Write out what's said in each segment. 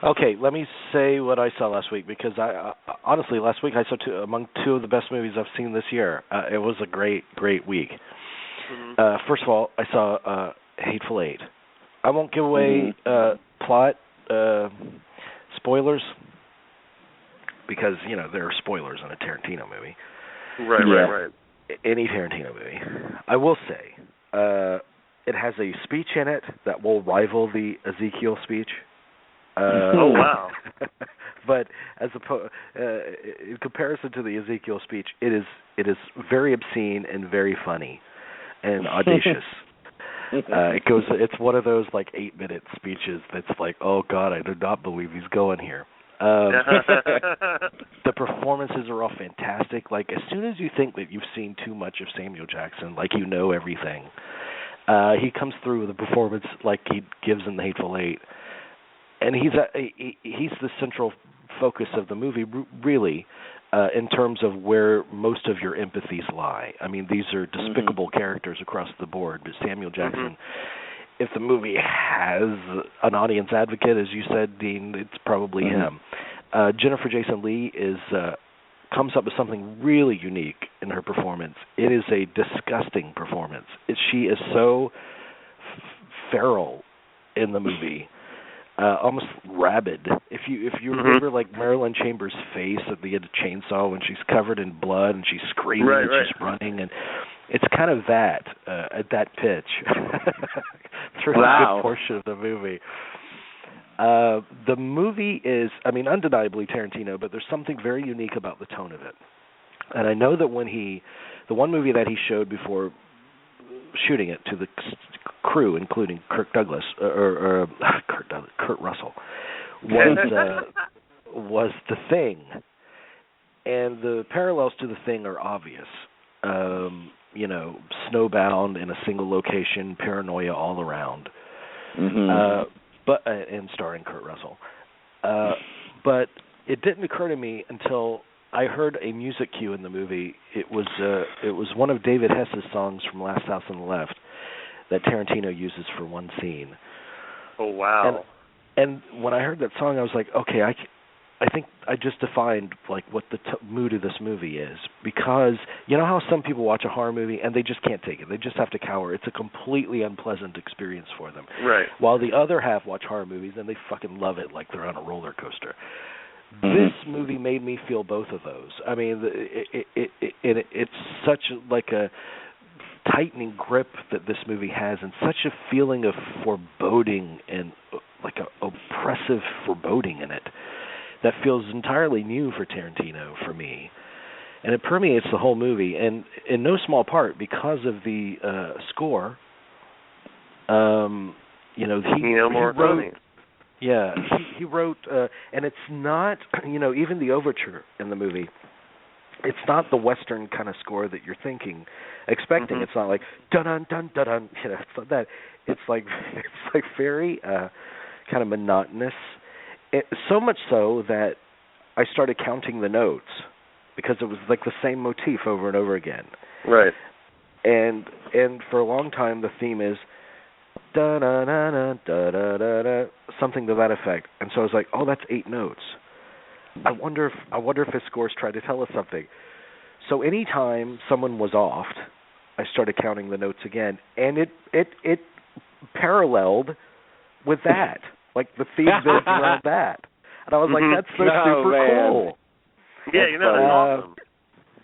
Okay, let me say what I saw last week because honestly, last week I saw among two of the best movies I've seen this year. It was a great week. Mm-hmm. First of all, I saw Hateful Eight. I won't give away plot spoilers because there are spoilers in a Tarantino movie. Right. Any Tarantino movie. I will say it has a speech in it that will rival the Ezekiel speech. Oh wow! But in comparison to the Ezekiel speech, it is very obscene and very funny and audacious. It's one of those like 8-minute speeches that's like, oh God, I do not believe he's going here. The performances are all fantastic. Like as soon as you think that you've seen too much of Samuel Jackson, like you know everything, he comes through with a performance like he gives in The Hateful Eight. And he's the central focus of the movie, really, in terms of where most of your empathies lie. I mean, these are despicable characters across the board, but Samuel Jackson, if the movie has an audience advocate, as you said, Dean, it's probably him. Jennifer Jason Leigh comes up with something really unique in her performance. It is a disgusting performance. She is so feral in the movie. Almost rabid. If you remember, like Marilyn Chambers' face at the end of Chainsaw when she's covered in blood and she's screaming and she's running, and it's kind of that at that pitch through a good portion of the movie. The movie is, undeniably Tarantino, but there's something very unique about the tone of it. And I know that when the one movie that he showed before shooting it to the crew, including Kurt Russell, was The Thing, and the parallels to The Thing are obvious. Snowbound in a single location, paranoia all around, and starring Kurt Russell. But it didn't occur to me until I heard a music cue in the movie. It was one of David Hess's songs from Last House on the Left that Tarantino uses for one scene. Oh wow! And when I heard that song, I was like, okay, I think I just defined like what the mood of this movie is, because you know how some people watch a horror movie and they just can't take it. They just have to cower. It's a completely unpleasant experience for them. Right. While the other half watch horror movies and they fucking love it like they're on a roller coaster. This movie made me feel both of those. I mean, it's such like a tightening grip that this movie has, and such a feeling of foreboding and like a oppressive foreboding in it that feels entirely new for Tarantino for me. And it permeates the whole movie, and in no small part because of the score. He wrote, and it's not, even the overture in the movie, it's not the Western kind of score that you're expecting. It's not like dun dun dun dun dun. It's not that. It's like very kind of monotonous. So much so that I started counting the notes because it was like the same motif over and over again. Right. And for a long time the theme is da da da da da da da da, something to that effect. And so I was like, oh, that's 8 notes. I wonder if his scores tried to tell us something. So anytime someone was off, I started counting the notes again, and it paralleled with that, like the theme built around that. And I was like, that's so super cool. Yeah, that's awesome.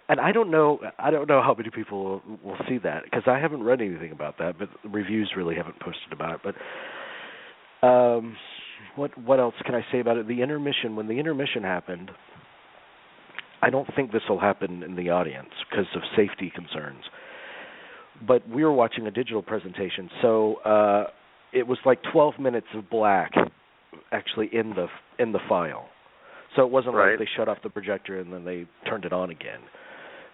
And I don't know how many people will see that, because I haven't read anything about that, but reviews really haven't posted about it. But what else can I say about it? The intermission, when the intermission happened, I don't think this will happen in the audience because of safety concerns. But we were watching a digital presentation, so it was like 12 minutes of black actually in the file. So it wasn't like they shut off the projector and then they turned it on again.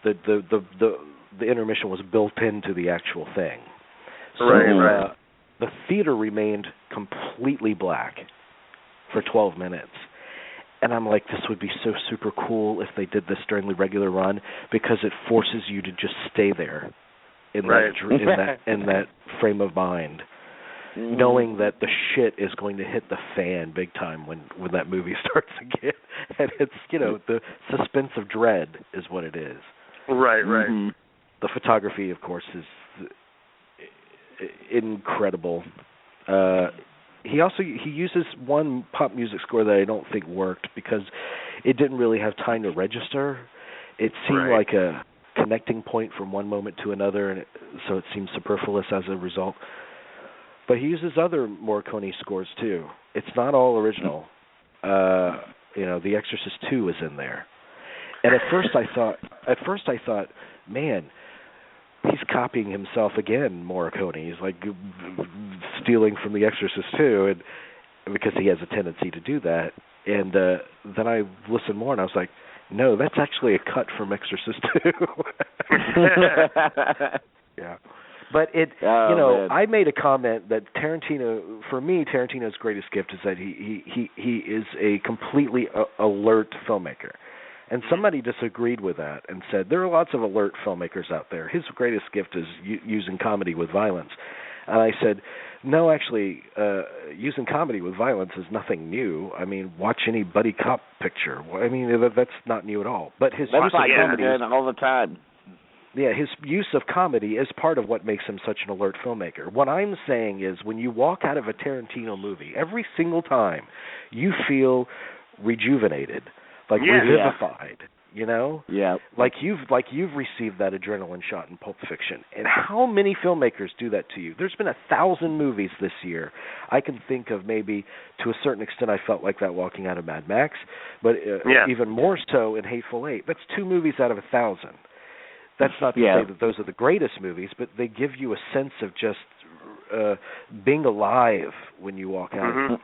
The intermission was built into the actual thing. So the theater remained completely black for 12 minutes. And I'm like, this would be so super cool if they did this during the regular run, because it forces you to just stay there in that frame of mind. knowing that the shit is going to hit the fan big time when that movie starts again. And it's, the suspense of dread is what it is. Right. The photography, of course, is incredible. He uses one pop music score that I don't think worked because it didn't really have time to register. It seemed like a connecting point from one moment to another, and so it seemed superfluous as a result. But he uses other Morricone scores too. It's not all original. The Exorcist 2 is in there, and at first I thought, man, he's copying himself again, Morricone. He's like stealing from The Exorcist 2, and because he has a tendency to do that. And then I listened more, and I was like, no, that's actually a cut from Exorcist 2. Yeah. But I made a comment that Tarantino, for me, Tarantino's greatest gift is that he is a completely alert filmmaker. And somebody disagreed with that and said, there are lots of alert filmmakers out there. His greatest gift is using comedy with violence. And I said, no, actually, using comedy with violence is nothing new. I mean, watch any buddy cop picture. I mean, that's not new at all. But his use of comedy all the time. Yeah, his use of comedy is part of what makes him such an alert filmmaker. What I'm saying is when you walk out of a Tarantino movie, every single time you feel rejuvenated, like revivified, Yeah. Like you've received that adrenaline shot in Pulp Fiction. And how many filmmakers do that to you? There's been 1,000 movies this year. I can think of maybe to a certain extent I felt like that walking out of Mad Max, but even more so in Hateful Eight. That's 2 movies out of 1,000. That's not to say that those are the greatest movies, but they give you a sense of just being alive when you walk out.